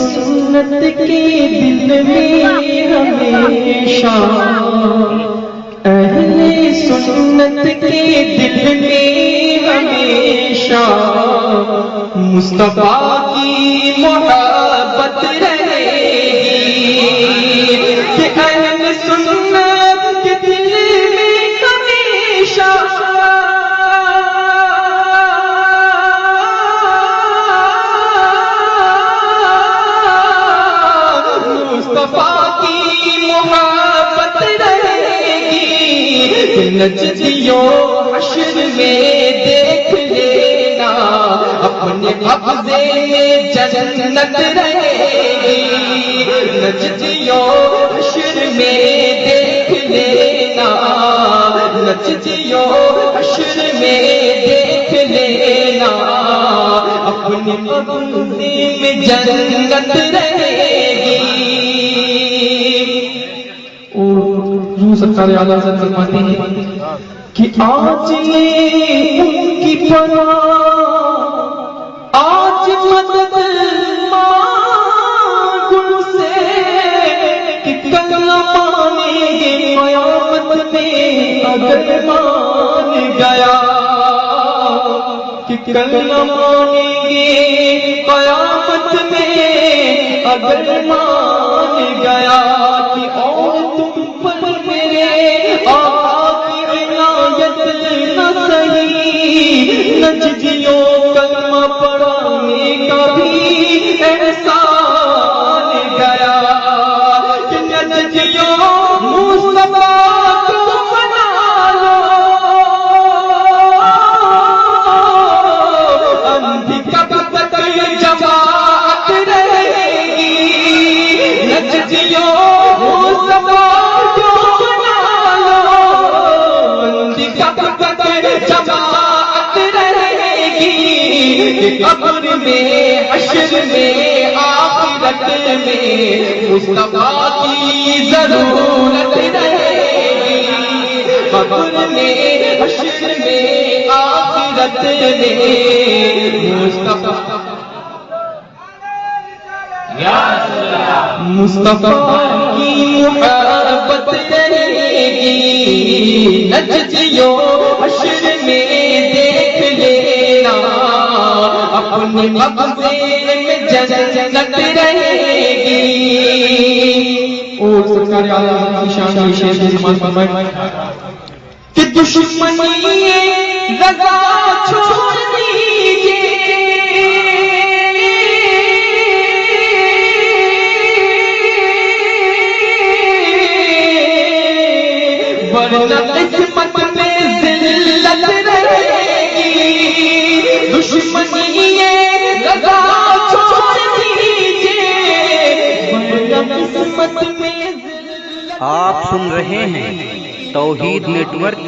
سنت کے دل میں ہمیشہ، اہل سنت کے دل میں ہمیشہ مصطفیٰ کی محبت رہے گی، کہ اہل سنت کے دل میں ہمیشہ نجدیوں حشر میں دیکھ لینا، اپنے قبضے میں جنت رہے گی۔ نجدیوں حشر میں دیکھ لینا، نجدیوں حشر میں دیکھ لینا، اپنے قبضے میں جنت رہے گی۔ سرکار اعلیٰ حضرت فرماتے ہیں کہ آج یہ ان کی پناہ، آج مدد مانگ ان سے، کہ کل مانیں گے قیامت میں اگر مان گیا، کہ کل مانیں گے قیامت میں اگر مان گیا، کہ اور تم پر میرے آقا کی عنایت نہ سہی، نجدیوں کلمہ پڑھانے کا بھی احسان گیا، کہ نجدیوں مصطفیٰ کو بنا لو، اندھی کب تک جماعت رہے گی، نجدیوں مصطفیٰ قبر میں حشر میں آخرت میں مصطفیٰ کی ضرورت رہے گی، قبر میں حشر میں آخرت میں مصطفیٰ کی محبت رہے گی۔ نجدیوں حشر میں دیکھ لینا، اپنے قبضے میں جنت رہے گی۔ اور سرکار اعلیٰ حضرت کی شان شیخ کی سماعت فرمائیں کہ دشمنی رضا چھوڑ دیجیے، ورنہ قسمت میں ذلت رہے گی۔ دشمنی رضا چھوڑ دیجیے، ورنہ قسمت میں ذلت۔ آپ سن رہے ہیں توحید نیٹ ورک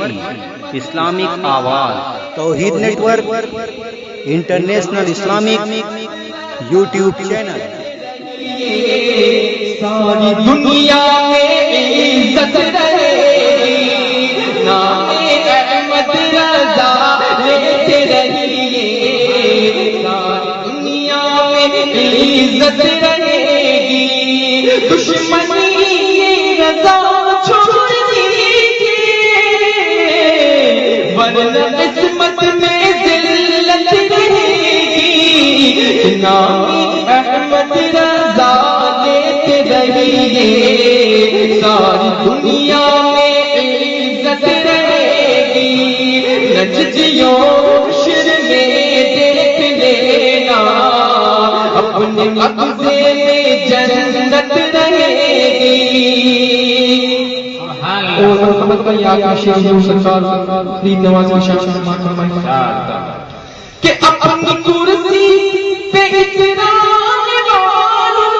کی اسلامک آواز۔ Tauheed network international Islamic YouTube channel. ساری دنیا میں عزت رہے گی، نام احمد رضا لیتے رہیے، ساری دنیا میں عزت رہے گی۔ دشمنی رضا چھوڑ دیجیے، ورنہ قسمت میں ذلت رہے گی، نام احمد رضا لیتے رہیے، ساری دنیا میں عزت رہے گی۔ نجدیوں حشر میں دیکھ لینا، اپنے قبضے میں جنت رہے گی۔ اور سمجھ گئی آپ کی شان سرکار فرید نواز کی شان سماعت فرمائیں کہ اپنی کرسی پہ اترانے والوں،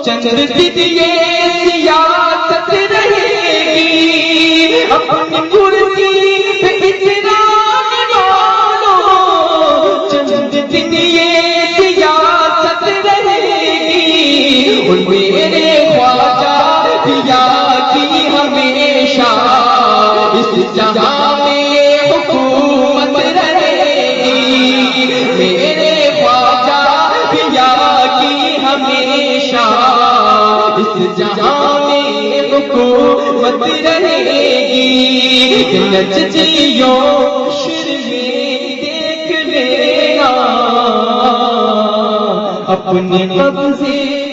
چند دن یہ سیاست رہے گی، اپنی کرسی پہ اترانے والوں، چند دن یہ سیاست رہے گی، اور میرے خواجہ پیا کی ہمیشہ جہاں میں حکومت رہے گی میرے خواجہ پیا کی ہمیشہ، اس جہاں میں حکومت رہے گی، نچتیوں شر میں دیکھ لینا اپنے قبضے